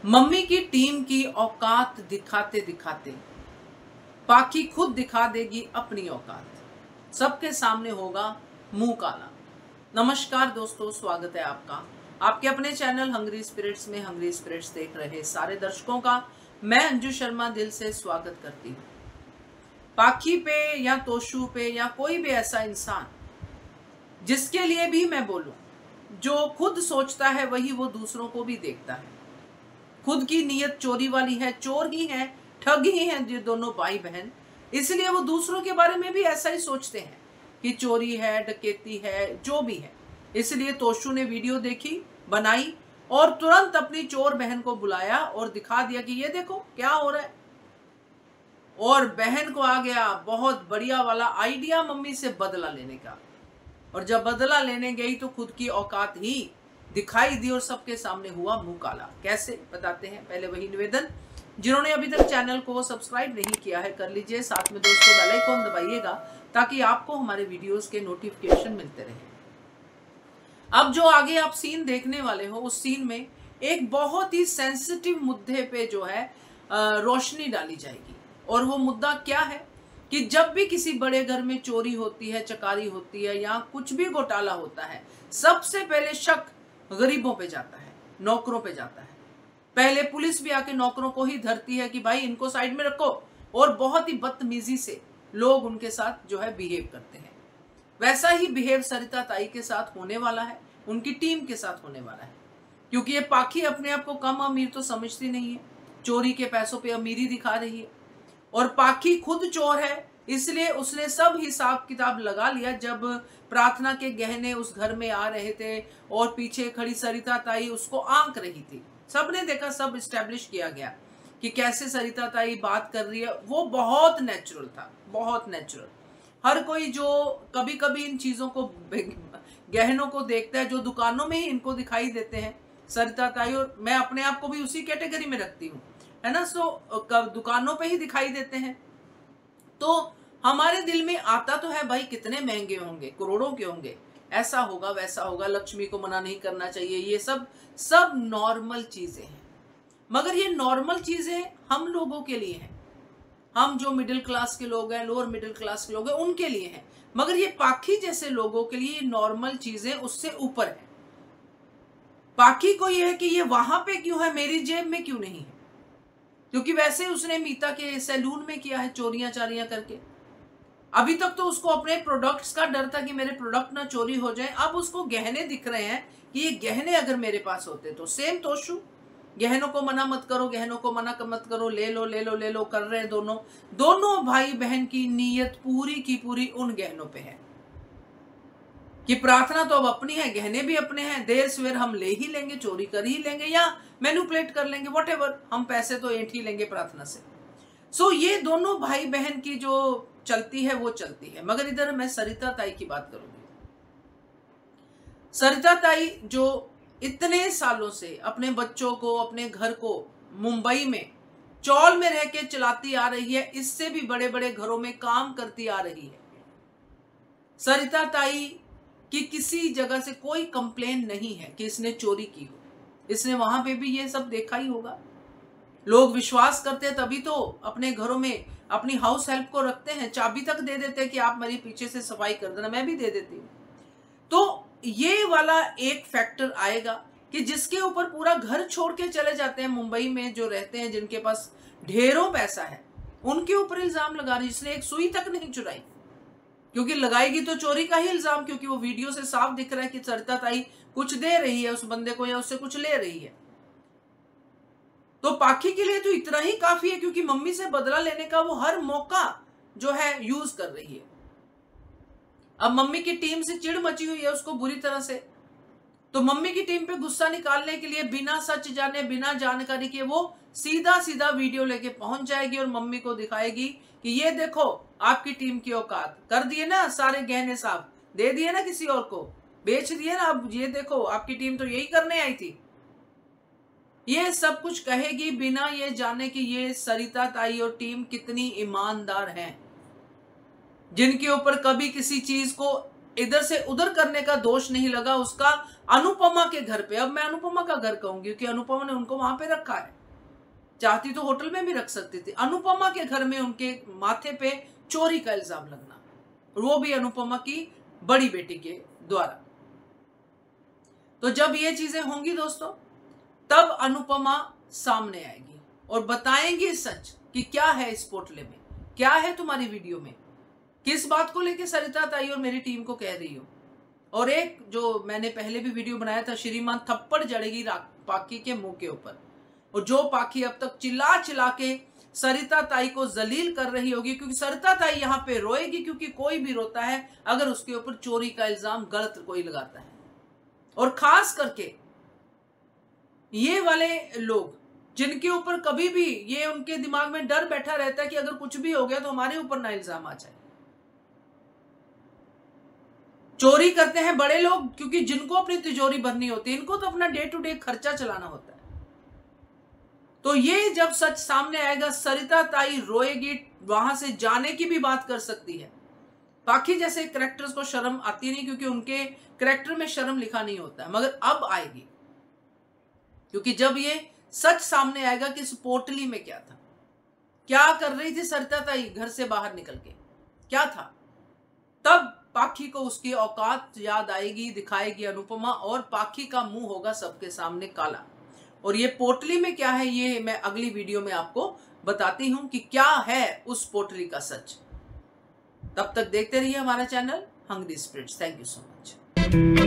Mummy की team की औकात दिखाते दिखाते पाखी खुद दिखा देगी अपनी औकात। सबके सामने होगा मुंह काला। नमस्कार दोस्तों, स्वागत है आपका आपके अपने चैनल हंग्री स्पिरिट्स में। हंग्री स्पिरिट्स देख रहे सारे दर्शकों का मैं अंजू शर्मा दिल से स्वागत करती हूँ। पाखी पे या तोशू पे या कोई भी ऐसा इंसान जिसके लिए भी मैं बोलूं, जो खुद सोचता है वही वो दूसरों को भी देखता है। खुद की नीयत चोरी वाली है, चोर ही है, ठग ही हैं ये दोनों भाई बहन, इसलिए वो दूसरों के बारे में भी ऐसा ही सोचते हैं कि चोरी है, डकैती है, जो भी है। इसलिए तोशू ने वीडियो देखी, बनाई और तुरंत अपनी चोर बहन को बुलाया और दिखा दिया कि ये देखो क्या हो रहा है। और बहन को आ गया बहुत बढ़िया वाला आइडिया मम्मी से बदला लेने का। और जब बदला लेने गई तो खुद की औकात ही दिखाई दी और सबके सामने हुआ मुंह काला। कैसे बताते हैं। पहले वही निवेदन, जिन्होंने अभी तक चैनल को सब्सक्राइब नहीं किया है कर लीजिए, साथ में दोस्तों बेल आइकन दबाइएगा ताकि आपको हमारे वीडियोस के नोटिफिकेशन मिलते रहे। अब जो आगे आप सीन देखने वाले हो, उस सीन में एक बहुत ही सेंसिटिव मुद्दे पे जो है रोशनी डाली जाएगी। और वो मुद्दा क्या है कि जब भी किसी बड़े घर में चोरी होती है, चकारी होती है या कुछ भी घोटाला होता है, सबसे पहले शक गरीबों पे जाता है, नौकरों पे जाता है। पहले पुलिस भी आके नौकरों को ही धरती है कि भाई इनको साइड में रखो, और बहुत ही बदतमीजी से लोग उनके साथ जो है बिहेव करते हैं। वैसा ही बिहेव सरिता ताई के साथ होने वाला है, उनकी टीम के साथ होने वाला है। क्योंकि ये पाखी अपने आप को कम अमीर तो समझती नहीं है, चोरी के पैसों पे अमीरी दिखा रही है। और पाखी खुद चोर है, इसलिए उसने सब हिसाब किताब लगा लिया। जब प्रार्थना के गहने उस घर में आ रहे थे और पीछे खड़ी सरिता ताई उसको आंक रही थी, सबने देखा, सब इस्टेब्लिश किया गया कि कैसे सरिता ताई बात कर रही है। वो बहुत नेचुरल था, बहुत नेचुरल। हर कोई जो कभी कभी इन चीजों को, गहनों को देखता है, जो दुकानों में ही इनको दिखाई देते हैं, सरिता ताई और मैं अपने आप को भी उसी कैटेगरी में रखती हूँ, है ना। सो दुकानों पे ही दिखाई देते हैं, तो हमारे दिल में आता तो है भाई कितने महंगे होंगे, करोड़ों के होंगे, ऐसा होगा वैसा होगा, लक्ष्मी को मना नहीं करना चाहिए, ये सब नॉर्मल चीजें हैं। मगर ये नॉर्मल चीजें हम लोगों के लिए हैं, हम जो मिडिल क्लास के लोग हैं, लोअर मिडिल क्लास के लोग हैं, उनके लिए हैं। मगर ये पाखी जैसे लोगों के लिए ये नॉर्मल चीजें उससे ऊपर है। पाखी को ये है कि ये वहां पे क्यों है, मेरी जेब में क्यों नहीं है। क्योंकि वैसे उसने मीता के सैलून में किया है चोरियां चारियां करके। अभी तक तो उसको अपने प्रोडक्ट्स का डर था कि मेरे प्रोडक्ट ना चोरी हो जाए। अब उसको गहने दिख रहे हैं कि ये गहने अगर मेरे पास होते तो। सेम तोशू, गहनों को मना मत करो, गहनों को मना मत करो, ले लो ले लो ले लो कर रहे हैं दोनों भाई बहन की नीयत पूरी की पूरी उन गहनों पे है कि प्रार्थना तो अब अपनी है, गहने भी अपने हैं, देर सवेर हम ले ही लेंगे, चोरी कर ही लेंगे या मैनिपुलेट कर लेंगे, व्हाटएवर, हम पैसे तो ऐंठ ही लेंगे प्रार्थना से। सो ये दोनों भाई बहन की जो चलती है वो चलती है। मगर इधर मैं सरिता ताई की बात करूंगी। सरिता ताई जो इतने सालों से अपने बच्चों को, अपने घर को मुंबई में चौल में रह के चलाती आ रही है, इससे भी बड़े बड़े घरों में काम करती आ रही है। सरिता ताई की किसी जगह से कोई कंप्लेन नहीं है कि इसने चोरी की हो। इसने वहां पे भी ये सब देखा ही होगा। लोग विश्वास करते हैं तभी तो अपने घरों में अपनी हाउस हेल्प को रखते हैं, चाबी तक दे देते हैं कि आप मेरे पीछे से सफाई कर देना, मैं भी दे देती हूँ। तो ये वाला एक फैक्टर आएगा कि जिसके ऊपर पूरा घर छोड़ के चले जाते हैं, मुंबई में जो रहते हैं, जिनके पास ढेरों पैसा है, उनके ऊपर इल्जाम लगा रही, इसने एक सुई तक नहीं चुराई। क्योंकि लगाएगी तो चोरी का ही इल्जाम, क्योंकि वो वीडियो से साफ दिख रहा है कि सरिता ताई कुछ दे रही है उस बंदे को या उससे कुछ ले रही है। तो पाखी के लिए तो इतना ही काफी है, क्योंकि मम्मी से बदला लेने का वो हर मौका जो है यूज कर रही है। अब मम्मी की टीम से चिढ़ मची हुई है उसको बुरी तरह से, तो मम्मी की टीम पे गुस्सा निकालने के लिए बिना सच जाने, बिना जानकारी के वो सीधा सीधा वीडियो लेके पहुंच जाएगी और मम्मी को दिखाएगी कि ये देखो आपकी टीम की औकात, कर दिए ना सारे गहने साफ, दे दिए ना किसी और को, बेच दिए ना, अब ये देखो आपकी टीम तो यही करने आई थी। ये सब कुछ कहेगी बिना ये जाने कि ये सरिता ताई और टीम कितनी ईमानदार हैं, जिनके ऊपर कभी किसी चीज को इधर से उधर करने का दोष नहीं लगा। उसका अनुपमा के घर पे, अब मैं अनुपमा का घर कहूंगी क्योंकि अनुपमा ने उनको वहां पे रखा है, चाहती तो होटल में भी रख सकती थी। अनुपमा के घर में उनके माथे पे चोरी का इल्जाम लगना, वो भी अनुपमा की बड़ी बेटी के द्वारा। तो जब ये चीजें होंगी दोस्तों, तब अनुपमा सामने आएगी और बताएंगी सच कि क्या है इस पोटले में, क्या है तुम्हारी वीडियो में, किस बात को लेके सरिता ताई और मेरी टीम को कह रही हो। और एक जो मैंने पहले भी वीडियो बनाया था, श्रीमान थप्पड़ जड़ेगी पाखी के मुंह के ऊपर, और जो पाखी अब तक चिल्ला चिल्ला के सरिता ताई को जलील कर रही होगी, क्योंकि सरिता ताई यहाँ पे रोएगी, क्योंकि कोई भी रोता है अगर उसके ऊपर चोरी का इल्जाम गलत कोई लगाता है। और खास करके ये वाले लोग जिनके ऊपर कभी भी ये उनके दिमाग में डर बैठा रहता है कि अगर कुछ भी हो गया तो हमारे ऊपर ना इल्जाम आ जाए। चोरी करते हैं बड़े लोग, क्योंकि जिनको अपनी तिजोरी भरनी होती है, इनको तो अपना डे टू डे खर्चा चलाना होता है। तो ये जब सच सामने आएगा, सरिता ताई रोएगी, वहां से जाने की भी बात कर सकती है। पाखी जैसे कैरेक्टर्स को शर्म आती नहीं, क्योंकि उनके कैरेक्टर में शर्म लिखा नहीं होता है, मगर अब आएगी, क्योंकि जब ये सच सामने आएगा कि इस पोटली में क्या था, क्या कर रही थी सरिता ताई घर से बाहर निकल के, क्या था, तब पाखी को उसकी औकात याद आएगी, दिखाएगी अनुपमा, और पाखी का मुंह होगा सबके सामने काला। और ये पोटली में क्या है, ये मैं अगली वीडियो में आपको बताती हूं कि क्या है उस पोटली का सच। तब तक देखते रहिए हमारा channel hungry spirits. Thank you so much.